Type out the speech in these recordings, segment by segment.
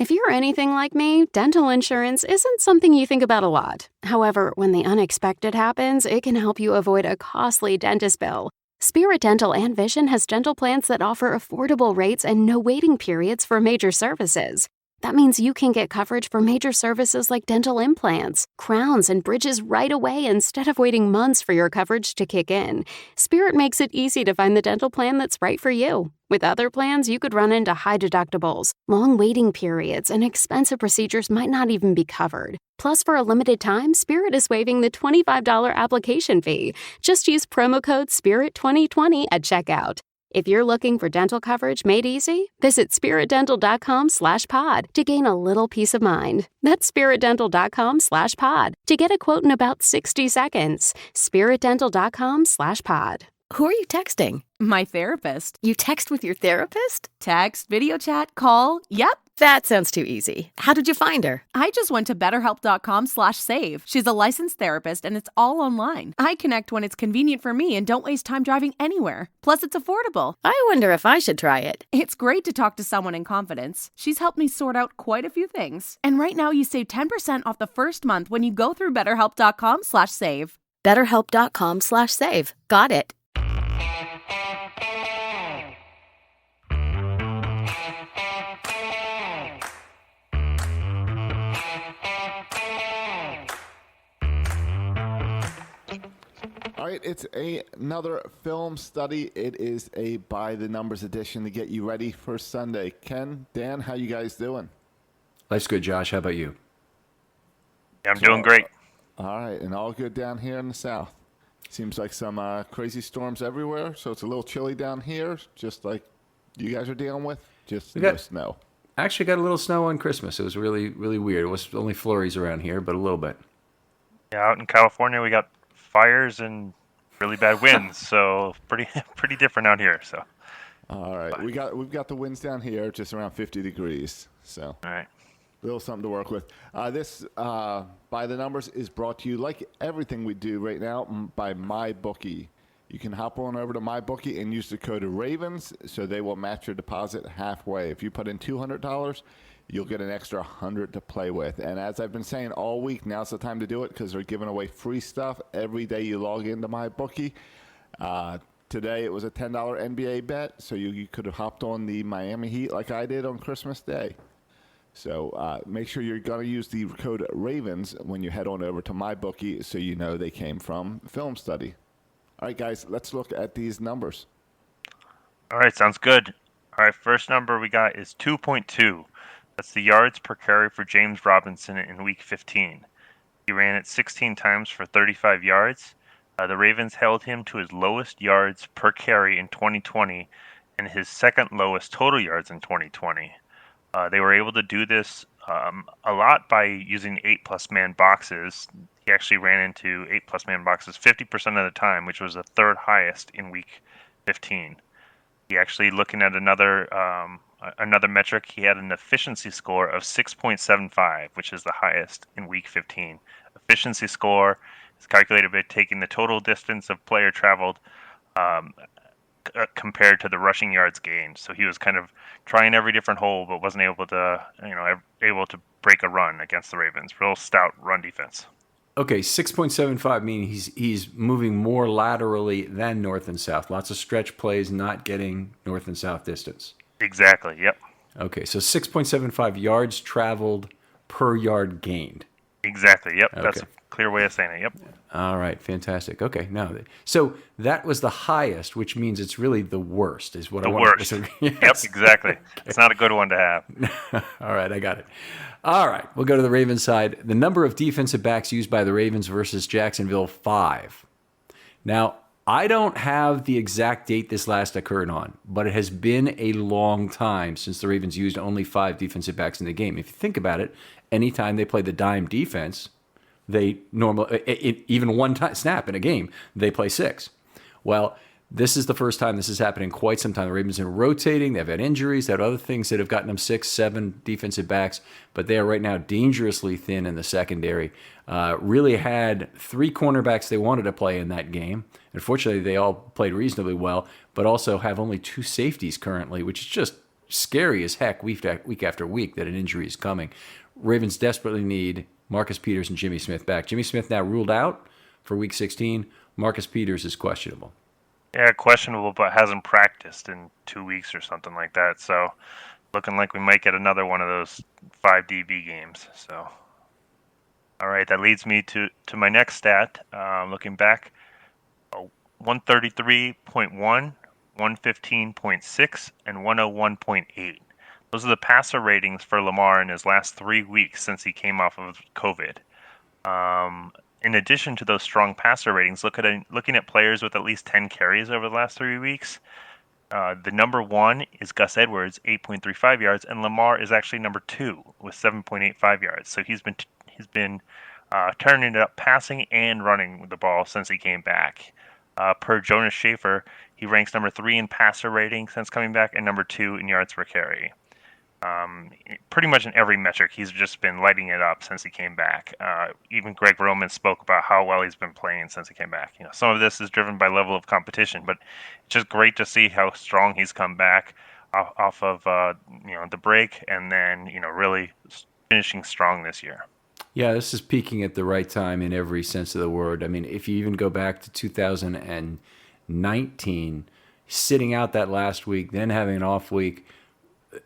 If you're anything like me, dental insurance isn't something you think about a lot. However, when the unexpected happens, it can help you avoid a costly dentist bill. Spirit Dental and Vision has dental plans that offer affordable rates and no waiting periods for major services. That means you can get coverage for major services like dental implants, crowns, and bridges right away instead of waiting months for your coverage to kick in. Spirit makes it easy to find the dental plan that's right for you. With other plans, you could run into high deductibles, long waiting periods, and expensive procedures might not even be covered. Plus, for a limited time, Spirit is waiving the $25 application fee. Just use promo code SPIRIT2020 at checkout. If you're looking for dental coverage made easy, visit spiritdental.com/pod to gain a little peace of mind. That's spiritdental.com/pod to get a quote in about 60 seconds. spiritdental.com/pod. Who are you texting? My therapist. You text with your therapist? Text, video chat, call. Yep. That sounds too easy. How did you find her? I just went to betterhelp.com/save. She's a licensed therapist and it's all online. I connect when it's convenient for me and don't waste time driving anywhere. Plus, it's affordable. I wonder if I should try it. It's great to talk to someone in confidence. She's helped me sort out quite a few things. And right now you save 10% off the first month when you go through betterhelp.com/save. Betterhelp.com/save. Got it. All right, it's another film study. It is a by-the-numbers edition to get you ready for Sunday. Ken, Dan, how you guys doing? Life's good, Josh. How about you? Yeah, I'm doing great. All right, and all good down here in the south. Seems like some crazy storms everywhere, so it's a little chilly down here, just like you guys are dealing with. Just no snow. Actually got a little snow on Christmas. It was really, really weird. It was only flurries around here, but a little bit. Yeah, out in California, we got fires and really bad winds, so pretty different out here. So, all right, we've got the winds down here, just around 50 degrees. So, all right, a little something to work with. This by the numbers is brought to you, like everything we do right now, by MyBookie. You can hop on over to MyBookie and use the code RAVENS, so they will match your deposit halfway. If you put in $200. You'll get an extra 100 to play with. And as I've been saying all week, now's the time to do it because they're giving away free stuff every day you log into MyBookie. Today it was a $10 NBA bet, so you could have hopped on the Miami Heat like I did on Christmas Day. So make sure you're going to use the code RAVENS when you head on over to MyBookie so you know they came from Filmstudy. All right, guys, let's look at these numbers. All right, sounds good. All right, first number we got is 2.2. That's the yards per carry for James Robinson in Week 15. He ran it 16 times for 35 yards. The Ravens held him to his lowest yards per carry in 2020 and his second lowest total yards in 2020. They were able to do this a lot by using 8+ man boxes. He actually ran into 8+ man boxes 50% of the time, which was the third highest in Week 15. He actually, looking at another metric, he had an efficiency score of 6.75, which is the highest in Week 15. Efficiency score is calculated by taking the total distance of player traveled compared to the rushing yards gained. So he was kind of trying every different hole, but wasn't able to break a run against the Ravens. Real stout run defense. Okay, 6.75 means he's moving more laterally than north and south. Lots of stretch plays, not getting north and south distance. Exactly, yep. Okay, so 6.75 yards traveled per yard gained. Exactly, yep. Okay. That's a clear way of saying it, yep. All right, fantastic. Okay, now, so that was the highest, which means it's really the worst, is what I want to say. Yes. Yep, exactly. Okay. It's not a good one to have. All right, I got it. All right, we'll go to the Ravens side. The number of defensive backs used by the Ravens versus Jacksonville, 5. Now, I don't have the exact date this last occurred on, but it has been a long time since the Ravens used only 5 defensive backs in the game. If you think about it, anytime they play the dime defense, they normally, even one snap in a game, they play 6. Well, this is the first time this has happened in quite some time. The Ravens are rotating. They've had injuries. They had other things that have gotten them 6, 7 defensive backs, but they are right now dangerously thin in the secondary. Really had 3 cornerbacks they wanted to play in that game. Unfortunately, they all played reasonably well, but also have only 2 safeties currently, which is scary as heck week after week that an injury is coming. Ravens desperately need Marcus Peters and Jimmy Smith back. Jimmy Smith now ruled out for Week 16. Marcus Peters is questionable. Yeah, questionable, but hasn't practiced in 2 weeks or something like that. So looking like we might get another one of those 5 DB games. So, all right, that leads me to my next stat. Looking back, 133.1, 115.6, and 101.8. Those are the passer ratings for Lamar in his last 3 weeks since he came off of COVID. In addition to those strong passer ratings, looking at players with at least 10 carries over the last 3 weeks, the number one is Gus Edwards, 8.35 yards, and Lamar is actually number 2 with 7.85 yards. So he's been turning it up, passing and running the ball since he came back. Per Jonas Schaefer, he ranks number 3 in passer rating since coming back and number 2 in yards per carry. Pretty much in every metric, he's just been lighting it up since he came back. Even Greg Roman spoke about how well he's been playing since he came back. Some of this is driven by level of competition, but it's just great to see how strong he's come back off of the break, and then really finishing strong this year. Yeah, this is peaking at the right time in every sense of the word. I mean, if you even go back to 2019, sitting out that last week, then having an off week,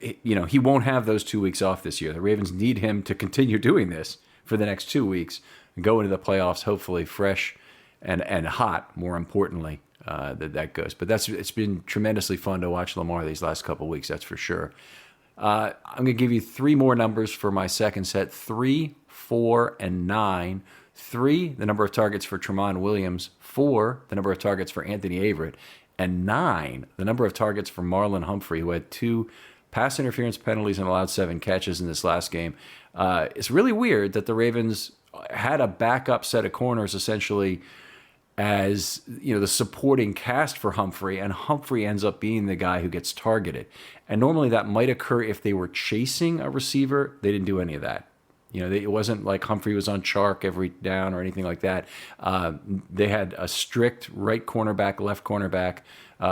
he won't have those 2 weeks off this year. The Ravens need him to continue doing this for the next 2 weeks and go into the playoffs, hopefully fresh and hot, more importantly, that goes. But it's been tremendously fun to watch Lamar these last couple of weeks, that's for sure. I'm going to give you 3 more numbers for my second set: 3, 4, and 9. 3, the number of targets for Tramon Williams. 4, the number of targets for Anthony Averett. And 9, the number of targets for Marlon Humphrey, who had 2 pass interference penalties and allowed 7 catches in this last game. It's really weird that the Ravens had a backup set of corners essentially as the supporting cast for Humphrey, and Humphrey ends up being the guy who gets targeted. And normally that might occur if they were chasing a receiver. They didn't do any of that. It wasn't like Humphrey was on Chark every down or anything like that. They had a strict right cornerback, left cornerback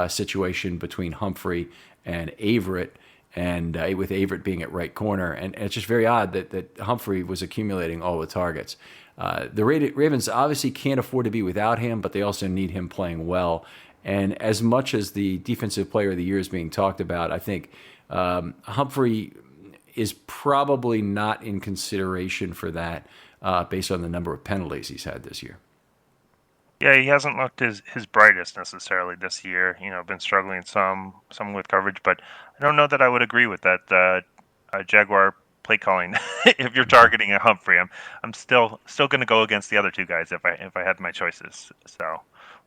situation between Humphrey and Averett, and with Averett being at right corner. And it's just very odd that Humphrey was accumulating all the targets. The Ravens obviously can't afford to be without him, but they also need him playing well. And as much as the Defensive Player of the Year is being talked about, I think Humphrey is probably not in consideration for that based on the number of penalties he's had this year. Yeah, he hasn't looked his brightest necessarily this year. Been struggling some with coverage, but I don't know that I would agree with that Jaguar play calling. If you're targeting a Humphrey, I'm still going to go against the other 2 guys if I had my choices. So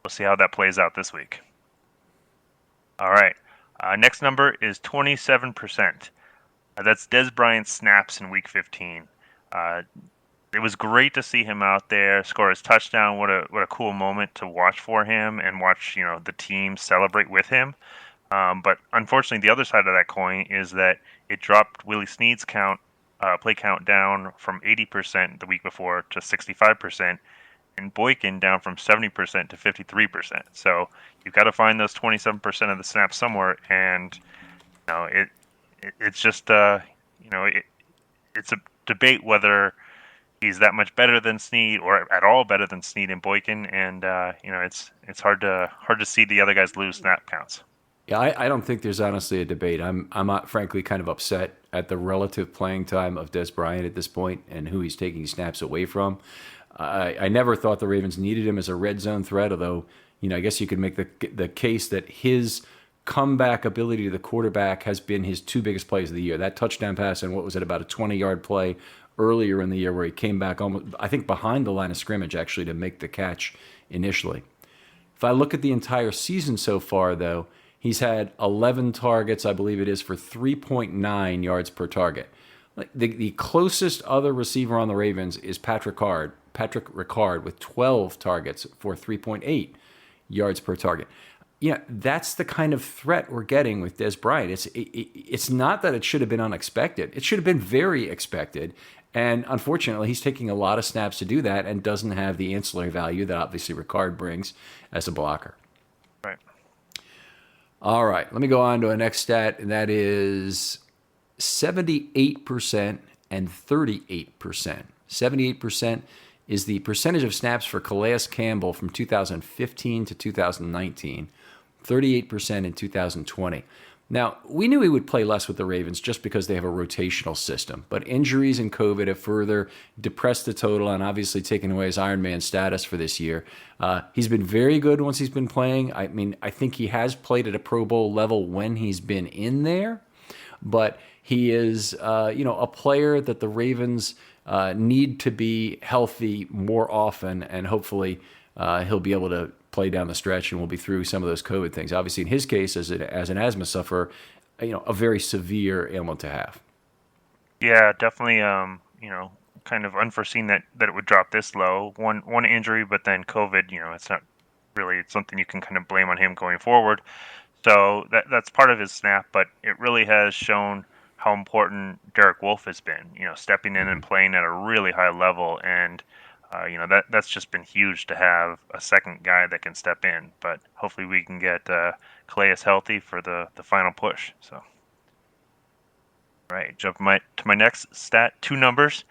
we'll see how that plays out this week. All right, next number is 27%. That's Dez Bryant's snaps in Week 15. It was great to see him out there score his touchdown. What a cool moment to watch for him and watch the team celebrate with him. But unfortunately, the other side of that coin is that it dropped Willie Snead's play count down from 80% the week before to 65%, and Boykin down from 70% to 53%. So you've got to find those 27% of the snaps somewhere, and it's just it's a debate whether he's that much better than Snead or at all better than Snead and Boykin, and it's hard to see the other guys lose snap counts. Yeah, I don't think there's honestly a debate. I'm frankly kind of upset at the relative playing time of Dez Bryant at this point and who he's taking snaps away from. I never thought the Ravens needed him as a red zone threat, although I guess you could make the case that his comeback ability to the quarterback has been his 2 biggest plays of the year. That touchdown pass and what was it, about a 20-yard play earlier in the year where he came back almost, I think, behind the line of scrimmage actually to make the catch initially. If I look at the entire season so far, though, he's had 11 targets, I believe it is, for 3.9 yards per target. The closest other receiver on the Ravens is Patrick Ricard with 12 targets for 3.8 yards per target. That's the kind of threat we're getting with Dez Bryant. It's not that it should have been unexpected. It should have been very expected. And unfortunately, he's taking a lot of snaps to do that and doesn't have the ancillary value that obviously Ricard brings as a blocker. Right. All right, let me go on to a next stat, and that is 78% and 38%. 78% is the percentage of snaps for Calais Campbell from 2015 to 2019, 38% in 2020. Now, we knew he would play less with the Ravens just because they have a rotational system, but injuries and COVID have further depressed the total and obviously taken away his Iron Man status for this year. He's been very good once he's been playing. I mean, I think he has played at a Pro Bowl level when he's been in there, but he is, a player that the Ravens need to be healthy more often, and hopefully he'll be able to play down the stretch and we'll be through some of those COVID things. Obviously, in his case, as an asthma sufferer, a very severe ailment to have. Yeah, definitely. Kind of unforeseen that it would drop this low. One injury, but then COVID. It's not really something you can kind of blame on him going forward. So that's part of his snap, but it really has shown how important Derek Wolfe has been. Stepping in and playing at a really high level, and that's just been huge to have a second guy that can step in. But hopefully we can get Calais healthy for the final push. So, all right, jump to my next stat. Two numbers,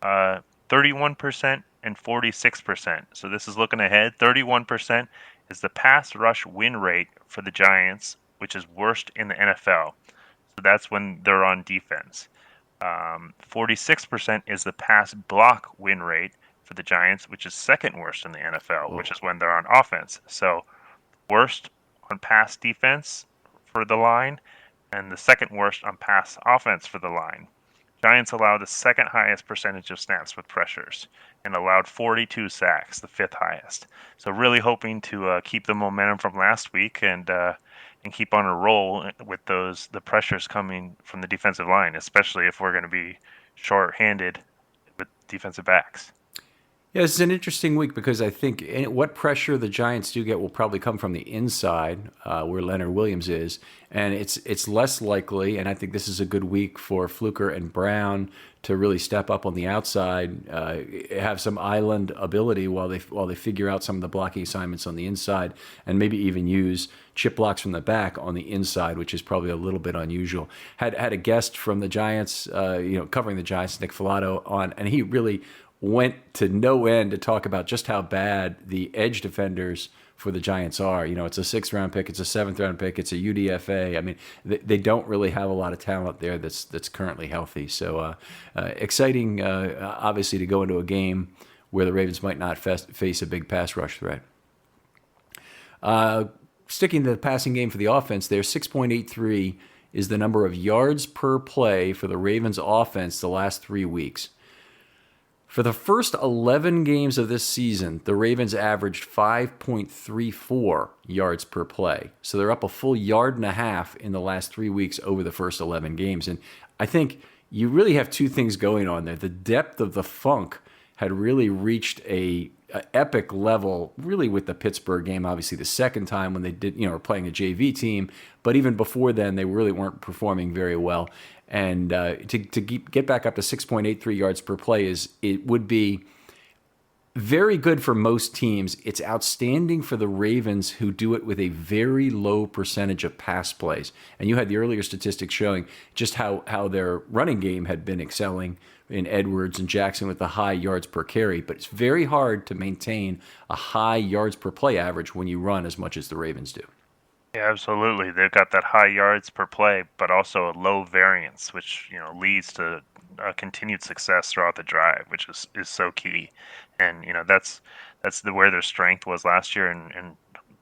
31% and 46%. So this is looking ahead. 31% is the pass rush win rate for the Giants, which is worst in the NFL. So that's when they're on defense. 46% is the pass block win rate for the Giants, which is second worst in the NFL, which is when they're on offense. So worst on pass defense for the line, and the second worst on pass offense for the line. Giants allowed the second highest percentage of snaps with pressures and allowed 42 sacks, the fifth highest. So really hoping to keep the momentum from last week and keep on a roll with the pressures coming from the defensive line, especially if we're going to be short-handed with defensive backs. Yeah, this is an interesting week because I think what pressure the Giants do get will probably come from the inside, where Leonard Williams is, and it's less likely. And I think this is a good week for Fluker and Brown to really step up on the outside, have some island ability while they figure out some of the blocking assignments on the inside, and maybe even use chip blocks from the back on the inside, which is probably a little bit unusual. Had a guest from the Giants, covering the Giants, Nick Filato, on, and he really went to no end to talk about just how bad the edge defenders for the Giants are. It's a 6th-round pick, it's a 7th-round pick, it's a UDFA. I mean, they don't really have a lot of talent there that's currently healthy. So exciting, obviously, to go into a game where the Ravens might not face a big pass rush threat. Sticking to the passing game for the offense, there, 6.83 is the number of yards per play for the Ravens offense the last 3 weeks. For the first 11 games of this season, the Ravens averaged 5.34 yards per play. So they're up a full yard and a half in the last 3 weeks over the first 11 games. And I think you really have two things going on there. The depth of the funk had really reached a epic level, really, with the Pittsburgh game. Obviously, the second time when they were playing a JV team. But even before then, they really weren't performing very well. And to get back up to 6.83 yards per play it would be very good for most teams. It's outstanding for the Ravens, who do it with a very low percentage of pass plays. And you had the earlier statistics showing just how their running game had been excelling in Edwards and Jackson with the high yards per carry. But it's very hard to maintain a high yards per play average when you run as much as the Ravens do. Yeah, absolutely. They've got that high yards per play, but also a low variance, which leads to continued success throughout the drive, which is so key. And that's where their strength was last year, and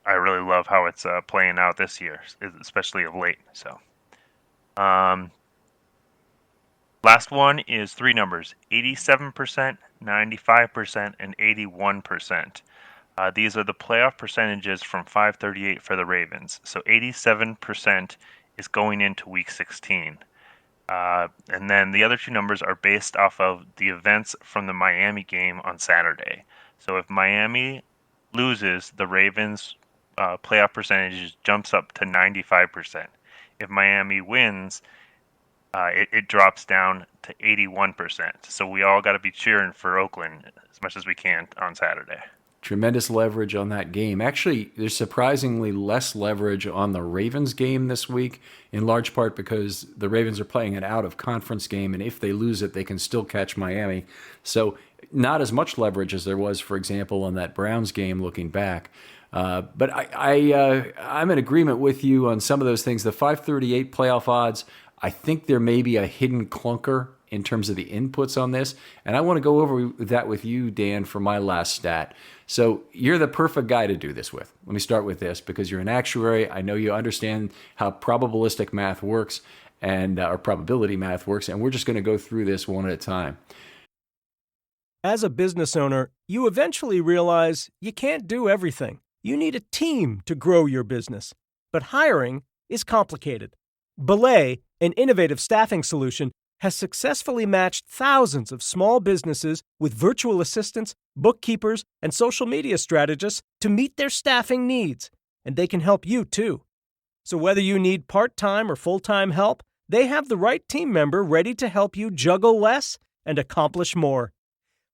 I really love how it's playing out this year, especially of late. So, last one is three numbers: 87%, 95%, and 81%. These are the playoff percentages from 538 for the Ravens. So 87% is going into Week 16. And then the other two numbers are based off of the events from the Miami game on Saturday. So if Miami loses, the Ravens' playoff percentage jumps up to 95%. If Miami wins, it drops down to 81%. So we all got to be cheering for Oakland as much as we can on Saturday. Tremendous leverage on that game. Actually, there's surprisingly less leverage on the Ravens game this week, in large part because the Ravens are playing an out-of-conference game, and if they lose it, they can still catch Miami. So not as much leverage as there was, for example, on that Browns game looking back. But I'm in agreement with you on some of those things. The 538 playoff odds, I think there may be a hidden clunker in terms of the inputs on this. And I want to go over that with you, Dan, for my last stat. So you're the perfect guy to do this with. Let me start with this because you're an actuary. I know you understand how probabilistic math works and or probability math works. And we're just going to go through this one at a time. As a business owner, you eventually realize you can't do everything. You need a team to grow your business. But hiring is complicated. Belay, an innovative staffing solution, has successfully matched thousands of small businesses with virtual assistants, bookkeepers, and social media strategists to meet their staffing needs. And they can help you, too. So whether you need part-time or full-time help, they have the right team member ready to help you juggle less and accomplish more.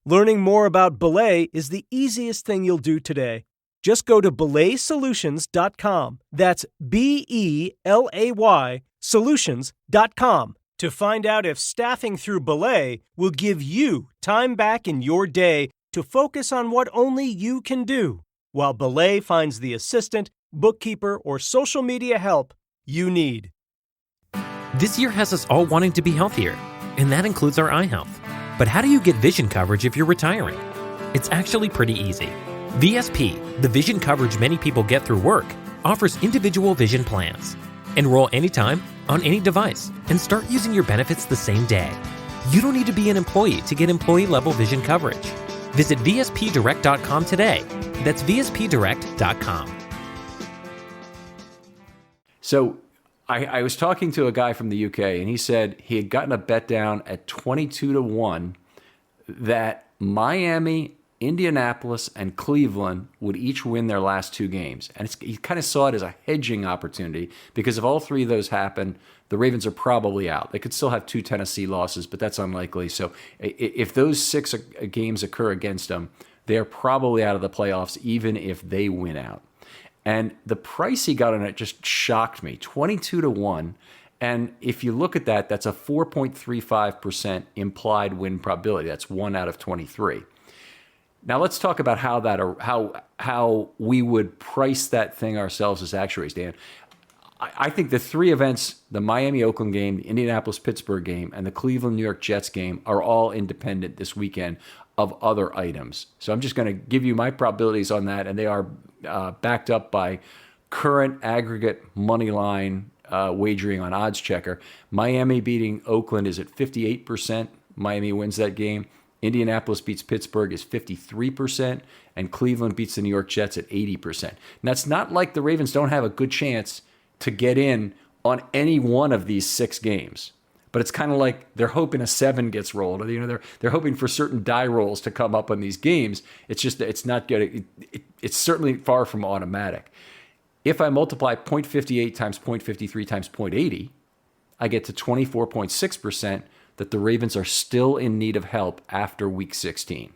Learning more about Belay is the easiest thing you'll do today. Just go to belaysolutions.com. That's BELAY solutions.com to find out if staffing through Belay will give you time back in your day to focus on what only you can do, while Belay finds the assistant, bookkeeper, or social media help you need. This year has us all wanting to be healthier, and that includes our eye health. But how do you get vision coverage if you're retiring? It's actually pretty easy. VSP, the vision coverage many people get through work, offers individual vision plans. Enroll anytime, on any device, and start using your benefits the same day. You don't need to be an employee to get employee-level vision coverage. Visit VSPdirect.com today. That's VSPdirect.com. So I was talking to a guy from the UK, and he said he had gotten a bet down at 22-1 that Miami, Indianapolis, and Cleveland would each win their last two games. And he kind of saw it as a hedging opportunity because if all three of those happen, the Ravens are probably out. They could still have two Tennessee losses, but that's unlikely. So if those six games occur against them, they're probably out of the playoffs, even if they win out. And the price he got on it just shocked me, 22-1. And if you look at that, that's a 4.35% implied win probability. That's 1 out of 23. Now let's talk about how we would price that thing ourselves as actuaries, Dan. I think the three events, the Miami-Oakland game, the Indianapolis-Pittsburgh game, and the Cleveland-New York Jets game are all independent this weekend of other items. So I'm just going to give you my probabilities on that, and they are backed up by current aggregate money line wagering on Odds Checker. Miami beating Oakland is at 58%. Miami wins that game. Indianapolis beats Pittsburgh is 53%, and Cleveland beats the New York Jets at 80%. And that's not like the Ravens don't have a good chance to get in on any one of these six games. But it's kind of like they're hoping a 7 gets rolled, or they're hoping for certain die rolls to come up on these games. It's just that it's not good. It's certainly far from automatic. If I multiply 0.58 times 0.53 times 0.80, I get to 24.6% that the Ravens are still in need of help after Week 16.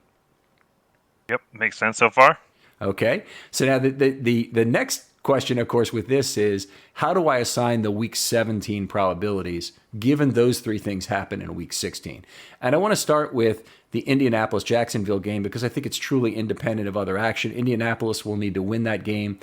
Yep, makes sense so far. Okay, so now the next question, of course, with this is, how do I assign the Week 17 probabilities given those three things happen in Week 16? And I want to start with the Indianapolis-Jacksonville game because I think it's truly independent of other action. Indianapolis will need to win that game.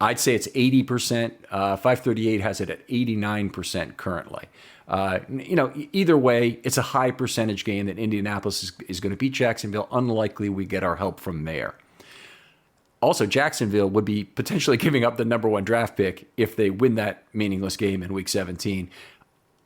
I'd say it's 80%. 538 has it at 89% currently. Either way, it's a high percentage game that Indianapolis is going to beat Jacksonville. Unlikely we get our help from there. Also, Jacksonville would be potentially giving up the number one draft pick if they win that meaningless game in Week 17.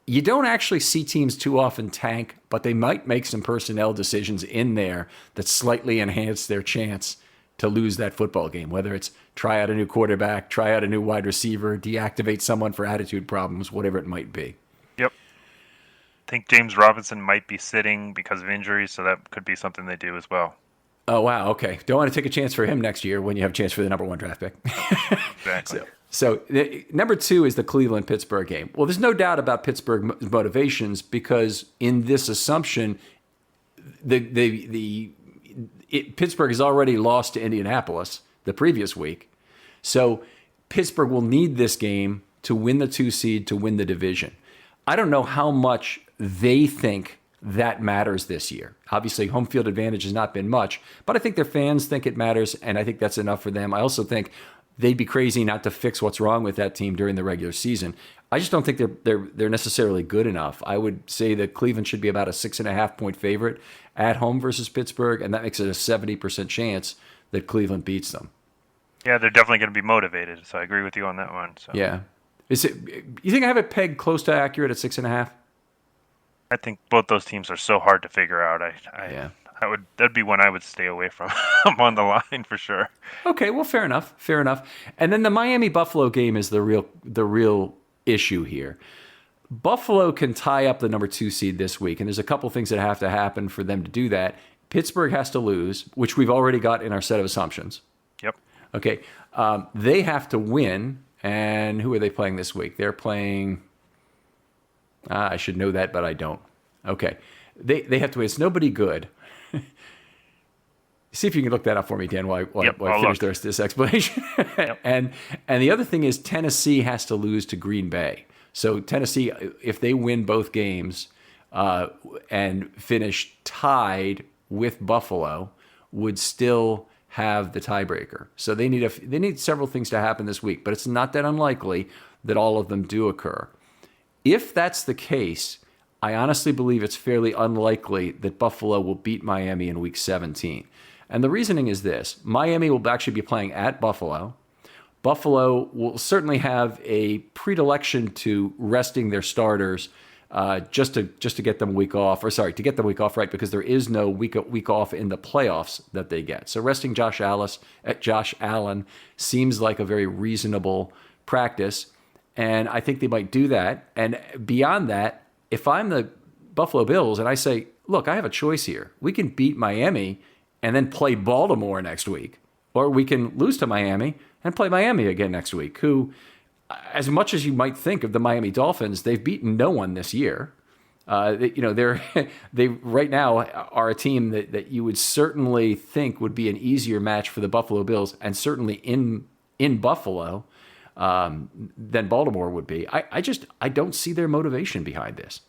You don't actually see teams too often tank, but they might make some personnel decisions in there that slightly enhance their chance to lose that football game, whether it's try out a new quarterback, try out a new wide receiver, deactivate someone for attitude problems, whatever it might be. Yep. I think James Robinson might be sitting because of injuries, so that could be something they do as well. Oh, wow. Okay. Don't want to take a chance for him next year when you have a chance for the number one draft pick. Exactly. So number 2 is the Cleveland-Pittsburgh game. Well, there's no doubt about Pittsburgh motivations because in this assumption, the Pittsburgh has already lost to Indianapolis the previous week. So Pittsburgh will need this game to win the 2 seed, to win the division. I don't know how much they think that matters this year. Obviously, home field advantage has not been much, but I think their fans think it matters, and I think that's enough for them. I also think they'd be crazy not to fix what's wrong with that team during the regular season. I just don't think they're necessarily good enough. I would say that Cleveland should be about a 6.5-point favorite at home versus Pittsburgh, and that makes it a 70% chance that Cleveland beats them. Yeah, they're definitely going to be motivated, so I agree with you on that one. So. Yeah. You think I have it pegged close to accurate at 6.5? I think both those teams are so hard to figure out. That'd be one I would stay away from. I'm on the line for sure. Okay, well, fair enough. And then the Miami-Buffalo game is the real issue here. Buffalo can tie up the number 2 seed this week, and there's a couple things that have to happen for them to do that. Pittsburgh has to lose, which we've already got in our set of assumptions. Yep. Okay, they have to win, and who are they playing this week? They're playing... I should know that, but I don't. Okay. They have to win. It's nobody good. See if you can look that up for me, Dan, while I finish the rest of this explanation. Yep. And the other thing is Tennessee has to lose to Green Bay. So Tennessee, if they win both games and finish tied with Buffalo, would still have the tiebreaker. So they need several things to happen this week, but it's not that unlikely that all of them do occur. If that's the case, I honestly believe it's fairly unlikely that Buffalo will beat Miami in Week 17. And the reasoning is this. Miami will actually be playing at Buffalo. Buffalo will certainly have a predilection to resting their starters just to get them a week off, to get them a week off, right, because there is no week off in the playoffs that they get. So resting Josh Allen seems like a very reasonable practice. And I think they might do that. And beyond that, if I'm the Buffalo Bills and I say, look, I have a choice here. We can beat Miami and then play Baltimore next week. Or we can lose to Miami and play Miami again next week, who, as much as you might think of the Miami Dolphins, they've beaten no one this year. They right now are a team that you would certainly think would be an easier match for the Buffalo Bills, and certainly in Buffalo, than Baltimore would be. I don't see their motivation behind this.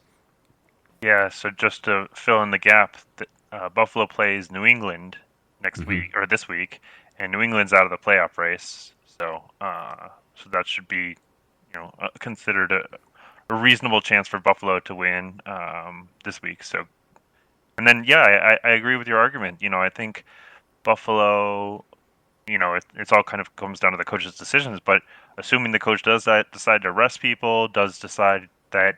Yeah, so just to fill in the gap, Buffalo plays New England next week or this week, and New England's out of the playoff race. So that should be, considered a reasonable chance for Buffalo to win this week. So, and then I agree with your argument. I think Buffalo, it's all kind of comes down to the coach's decisions, but assuming the coach does decide to rest people, does decide that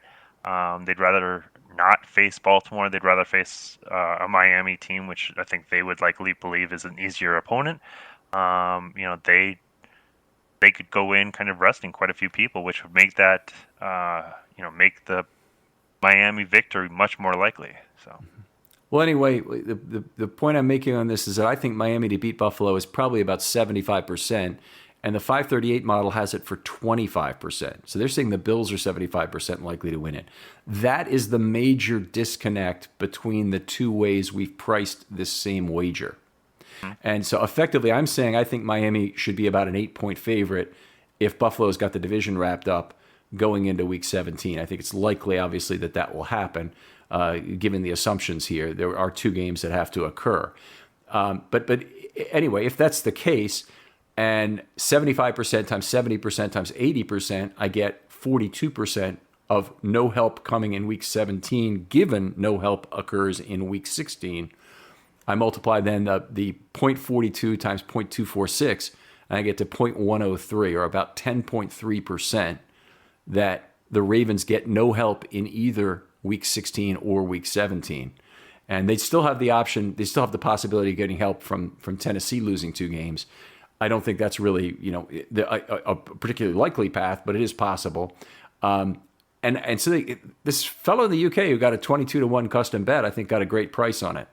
they'd rather not face Baltimore, they'd rather face a Miami team, which I think they would likely believe is an easier opponent. They could go in kind of resting quite a few people, which would make that make the Miami victory much more likely. So. Well, anyway, the point I'm making on this is that I think Miami to beat Buffalo is probably about 75%, and the 538 model has it for 25%. So they're saying the Bills are 75% likely to win it. That is the major disconnect between the two ways we've priced this same wager. And so effectively, I'm saying I think Miami should be about an 8-point favorite if Buffalo's got the division wrapped up going into Week 17. I think it's likely, obviously, that will happen. Given the assumptions here, there are 2 games that have to occur. But anyway, if that's the case, and 75% times 70% times 80%, I get 42% of no help coming in Week 17, given no help occurs in Week 16. I multiply then the 0.42 times 0.246, and I get to 0.103, or about 10.3%, that the Ravens get no help in either Week 16 or Week 17. And they still have the option, they still have the possibility of getting help from Tennessee losing 2 games. I don't think that's really, a particularly likely path, but it is possible. And so this fellow in the UK who got a 22-1 custom bet, I think got a great price on it.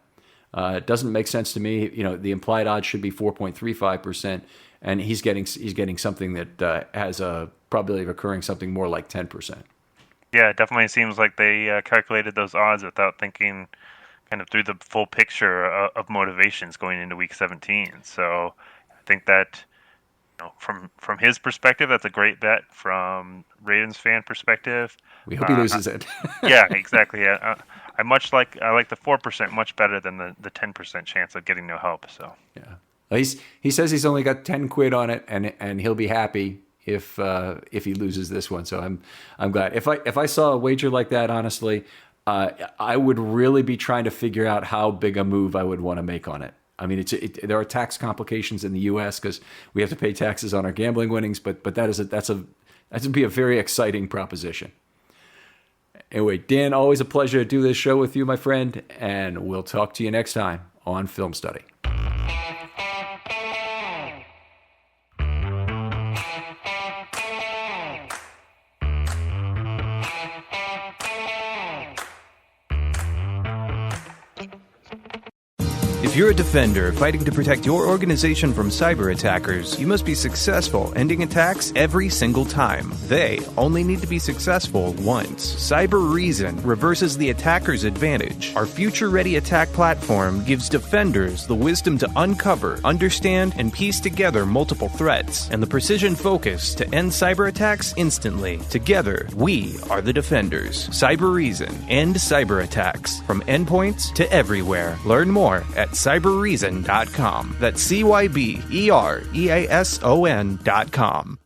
It doesn't make sense to me. The implied odds should be 4.35%, and he's getting something that has a probability of occurring something more like 10%. Yeah, it definitely seems like they calculated those odds without thinking kind of through the full picture of motivations going into Week 17. So I think that, from his perspective, that's a great bet. From Ravens fan perspective, We hope he loses it. yeah, exactly. Yeah, I like the 4% much better than the 10% chance of getting no help. So Yeah, well, he says he's only got 10 quid on it, and he'll be happy if he loses this one. So I'm glad. If I saw a wager like that, honestly, I would really be trying to figure out how big a move I would want to make on it. I mean, there are tax complications in the U.S. because we have to pay taxes on our gambling winnings, but that's would be a very exciting proposition. Anyway, Dan, always a pleasure to do this show with you, my friend, and we'll talk to you next time on Film Study. If you're a defender fighting to protect your organization from cyber attackers, you must be successful ending attacks every single time. They only need to be successful once. Cyber Reason reverses the attacker's advantage. Our future-ready attack platform gives defenders the wisdom to uncover, understand, and piece together multiple threats, and the precision focus to end cyber attacks instantly. Together, we are the defenders. Cyber Reason. End cyber attacks. From endpoints to everywhere. Learn more at cyberreason.com. That's CYBEREASON.com.